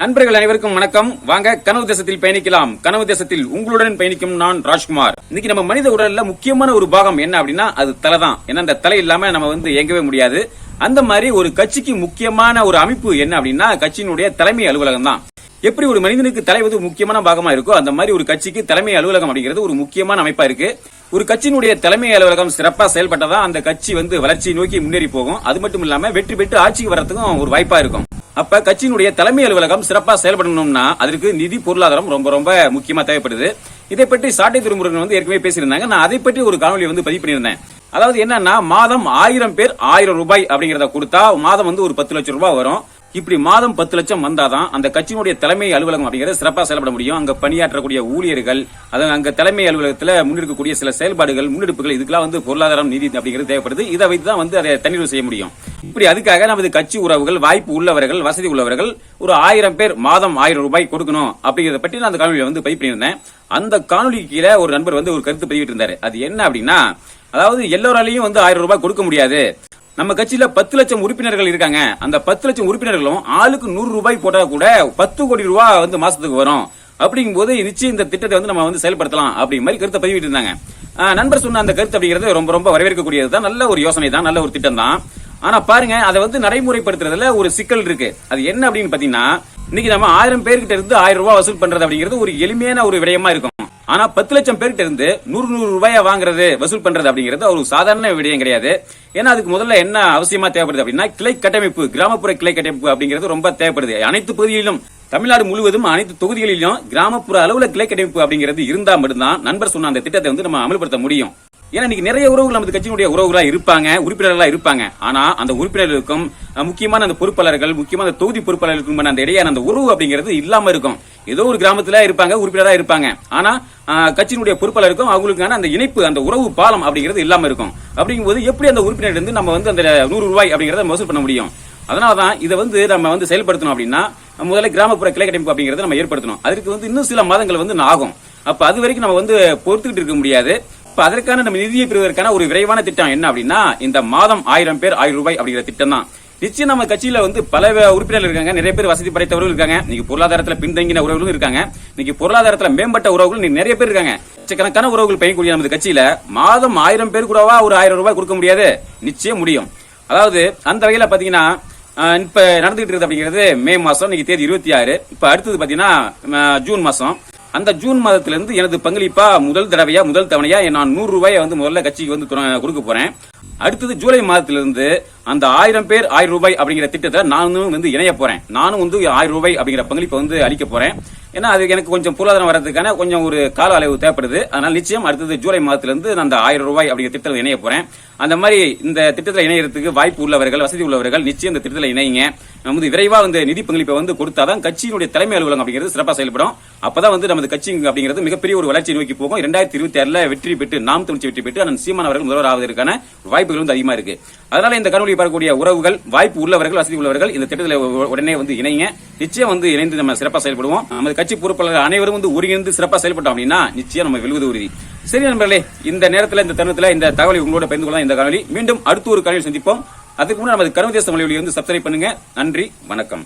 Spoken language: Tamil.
நண்பர்கள் அனைவருக்கும் வணக்கம். வாங்க கனவு தேசத்தில் பயணிக்கலாம். கனவு தேசத்தில் உங்களுடன் பயணிக்கும் நான் ராஜ்குமார். இன்னைக்கு நம்ம மனித உடல்ல முக்கியமான ஒரு பாகம் என்ன அப்படின்னா அது தலை தான். ஏன்னா அந்த தலை இல்லாம நம்ம இயங்கவே முடியாது. அந்த மாதிரி ஒரு கட்சிக்கு முக்கியமான ஒரு அமைப்பு என்ன அப்படின்னா கட்சியினுடைய தலைமை அலுவலகம் தான். எப்படி ஒரு மனிதனுக்கு தலைவது முக்கியமான பாகமா இருக்கோ அந்த மாதிரி ஒரு கட்சிக்கு தலைமை அலுவலகம் அப்படிங்கிறது ஒரு முக்கியமான அமைப்பா இருக்கு. ஒரு கட்சியினுடைய தலைமை அலுவலகம் சிறப்பா செயல்பட்டதான் அந்த கட்சி வளர்ச்சியை நோக்கி முன்னேறி போகும். அது மட்டும் இல்லாம வெற்றி பெற்று ஆட்சிக்கு வர்றதுக்கும் ஒரு வாய்ப்பா இருக்கும். அப்ப கட்சியினுடைய தலைமை அலுவலகம் சிறப்பா செயல்படணும்னா அதற்கு நிதி பொருளாதாரம் ரொம்ப ரொம்ப முக்கியமா தேவைப்படுது. இதை பற்றி சாட்டை திருமுருகன் ஏற்கனவே பேசியிருந்தாங்க. நான் அதை பற்றி ஒரு காணொலி பதிவு பண்ணியிருந்தேன். அதாவது என்னன்னா மாதம் 1000 பேர் 1000 ரூபாய் அப்படிங்கறத கொடுத்தா மாதம் ஒரு 10 லட்சம் ரூபாய் வரும். இப்படி மாதம் 10 லட்சம் வந்தாதான் அந்த கட்சியினுடைய தலைமை அலுவலகம் அப்படிங்கிறது சிறப்பா செயல்பட முடியும். அங்க பணியாற்றக்கூடிய ஊழியர்கள் அங்க தலைமை அலுவலகத்தில் முன்னெடுக்கக்கூடிய சில செயல்பாடுகள் முன்னெடுப்புகள் இதுக்கெல்லாம் பொருளாதாரம் நிதி அப்படிங்கிறது தேவைப்படுது. இதை வைத்துதான் அதை தன்னிறைவு செய்ய முடியும். இப்படி அதுக்காக நமது கட்சி உறவுகள் வாய்ப்பு உள்ளவர்கள் வசதி உள்ளவர்கள் ஒரு 1000 பேர் மாதம் 1000 ரூபாய் கொடுக்கணும் அப்படிங்கறத பற்றி நான் அந்த காணொலியில பதிவு பண்ணியிருந்தேன். அந்த காணொலிக்கு கீழே ஒரு நண்பர் ஒரு கருத்து பதிவிட்டு இருந்தாரு. அது என்ன அப்படின்னா அதாவது எல்லோராலையும் 1000 ரூபாய் கொடுக்க முடியாது. நம்ம கட்சியில 10 லட்சம் உறுப்பினர்கள் இருக்காங்க. அந்த 10 லட்சம் உறுப்பினர்களும் ஆளுக்கு 100 ரூபாய் போட்டா கூட 10 கோடி ரூபாய் மாசத்துக்கு வரும். அப்படிங்கும் போது நிச்சயம் இந்த திட்டத்தை நம்ம செயல்படுத்தலாம் அப்படிங்கிற மாதிரி கருத்தை பதிவிட்டு இருந்தாங்க. நண்பர் சொன்ன அந்த கருத்து அப்படிங்கிறது ரொம்ப ரொம்ப வரவேற்கக்கூடியது தான். நல்ல ஒரு யோசனை தான், நல்ல ஒரு திட்டம் தான். ஆனா பாருங்க அதை நடைமுறைப்படுத்துறதுல ஒரு சிக்கல் இருக்கு. அது என்ன அப்படின்னு பாத்தீங்கன்னா இன்னைக்கு நம்ம 1000 பேர்கிட்ட இருந்து 1000 ரூபாய் வசூல் பண்றது அப்படிங்கிறது ஒரு எளிமையான ஒரு விடயமா இருக்கும். ஆனா 10 லட்சம் பேர்கிட்ட இருந்து 100 ரூபாய் வாங்குறது வசூல் பண்றது அப்படிங்கிறது ஒரு சாதாரண விடயம் கிடையாது. ஏன்னா அதுக்கு முதல்ல என்ன அவசியமா தேவைப்படுது அப்படின்னா கிளை கட்டமைப்பு, கிராமப்புற கிளை கட்டமைப்பு அப்படிங்கிறது ரொம்ப தேவைப்படுது. அனைத்து பகுதிகளிலும் தமிழ்நாடு முழுவதும் அனைத்து தொகுதிகளிலும் கிராமப்புற அளவுல கிளை கட்டமைப்பு அப்படிங்கிறது இருந்தா மட்டும்தான் நண்பர் சொன்ன அந்த திட்டத்தை நம்ம அமல்படுத்த முடியும். ஏன்னா இன்னைக்கு நிறைய உறவுகள் நமது கட்சியினுடைய உறவுகளா இருப்பாங்க, உறுப்பினர்களா இருப்பாங்க. ஆனா அந்த உறுப்பினர்களுக்கும் முக்கியமான அந்த பொறுப்பாளர்கள், முக்கியமான தொகுதி பொறுப்பாளர்களுக்கும் அந்த இடையான அந்த உறவு அப்படிங்கிறது இல்லாம இருக்கும். ஏதோ ஒரு கிராமத்துல இருப்பாங்க, உறுப்பினரா இருப்பாங்க. ஆனா கட்சியினுடைய பொறுப்பாளருக்கும் அவங்களுக்கான அந்த இணைப்பு, அந்த உறவு பாலம் அப்படிங்கிறது இல்லாம இருக்கும். அப்படிங்கும்போது எப்படி அந்த உறுப்பினர் இருந்து நம்ம அந்த 100 ரூபாய் அப்படிங்கறத வசூல் பண்ண முடியும்? அதனாலதான் இதை நம்ம செயல்படுத்தணும் அப்படின்னா முதல்ல கிராமப்புற கிளை கட்டமைப்பு அப்படிங்கறத நம்ம ஏற்படுத்தணும். அதுக்கு இன்னும் சில மாதங்கள் ஆகும். அப்ப அது வரைக்கும் நம்ம பொறுத்துக்கிட்டு இருக்க முடியாது. அதற்கான நம்ம நிதியை பெறுவதற்கான ஒரு விரைவான திட்டம் என்ன அப்படின்னா இந்த மாதம் 1000 பேர் 1000 ரூபாய் அப்படிங்கிற திட்டம் தான். நிச்சயம் நம்ம கட்சியில பல உறுப்பினர்கள் இருக்காங்க, நிறைய பேர் வசதி படைத்தவர்கள் இருக்காங்க, இன்னைக்கு பொருளாதாரத்துல பின்தங்கின உறவுகளும் இருக்காங்க, இன்னைக்கு பொருளாதாரத்துல மேம்பட்ட உறவுகள் நிறைய பேர் இருக்காங்க. லட்சக்கணக்கான உறவுகள் பயணக்கூடிய நமது கட்சியில மாதம் 1000 பேர் கூடவா ஒரு 1000 ரூபாய் கொடுக்க முடியாது? நிச்சயம் முடியும். அதாவது அந்த வகையில பாத்தீங்கன்னா இப்ப நடந்துகிட்டு இருக்குது அப்படிங்கிறது மே மாசம், இன்னைக்கு தேதி 26. இப்ப அடுத்தது பாத்தீங்கன்னா ஜூன் மாசம். அந்த ஜூன் மாதத்திலிருந்து எனது பங்களிப்பா முதல் தவணையா நான் 100 ரூபாயை முதல்ல கட்சிக்கு கொடுக்க போறேன். அடுத்தது ஜூலை மாதத்திலிருந்து அந்த 1000 பேர் 1000 ரூபாய் அப்படிங்கிற திட்டத்தை நானும் இணைய போறேன். நானும் 1000 ரூபாய் அப்படிங்கிற பங்களிப்பை அளிக்க போறேன். ஏன்னா அது எனக்கு கொஞ்சம் பொருளாதாரம் வர்றதுக்கான கொஞ்சம் ஒரு கால அளவு தேவைப்படுது. அதனால நிச்சயம் அடுத்தது ஜூலை மாதத்திலிருந்து அந்த 1000 ரூபாய் அப்படிங்கிற திட்டத்தில் இணைய போறேன். அந்த மாதிரி இந்த திட்டத்தில் இணையறதுக்கு வாய்ப்பு உள்ளவர்கள், வசதி உள்ளவர்கள் நிச்சயம் இந்த திட்டத்தில் இணைங்க. விரைவா நிதி பங்களிப்பை கொடுத்தாதான் கட்சியினுடைய தலைமை அலுவலகம் அப்படிங்கிறது சிறப்பாக செயல்படும். அப்பதான் நமது கட்சி அப்படிங்கிறது மிகப்பெரிய ஒரு வளர்ச்சி நோக்கி போகும். 2026 வெற்றி பெற்று நாம் தமிழ்ச்சி வெற்றி பெற்று அண்ணன் சீமான் அவர்கள் முதல்வர் ஆவதற்கான வாய்ப்புகள் அதிகமா இருக்கு. அதனால இந்த காணொலியை பார்க்கக்கூடிய உறவுகள், வாய்ப்பு உள்ளவர்கள், வசதி உள்ளவர்கள் இந்த திட்டத்தில் உடனே இணைங்க. நிச்சயம் இணைந்து நம்ம சிறப்பாக செயல்படுவோம். நமது கட்சி பொறுப்பாளர்கள் அனைவரும் ஒருங்கிணைந்து சிறப்பாக செயல்பட்டோம் அப்படின்னா நிச்சயம் நம்ம வெல்வது உறுதி. சரி நண்பர்களே, இந்த நேரத்தில் இந்த தருணத்தில் இந்த தகவலை உங்களோட பகிர்ந்து கொள்ளலாம். இந்த காணொலி மீண்டும் அடுத்த ஒரு காணொலி சந்திப்போம். அதுக்கு முன்னாடி நமது கனவு தேச மொழியை சப்ஸ்கிரைப் பண்ணுங்க. நன்றி, வணக்கம்.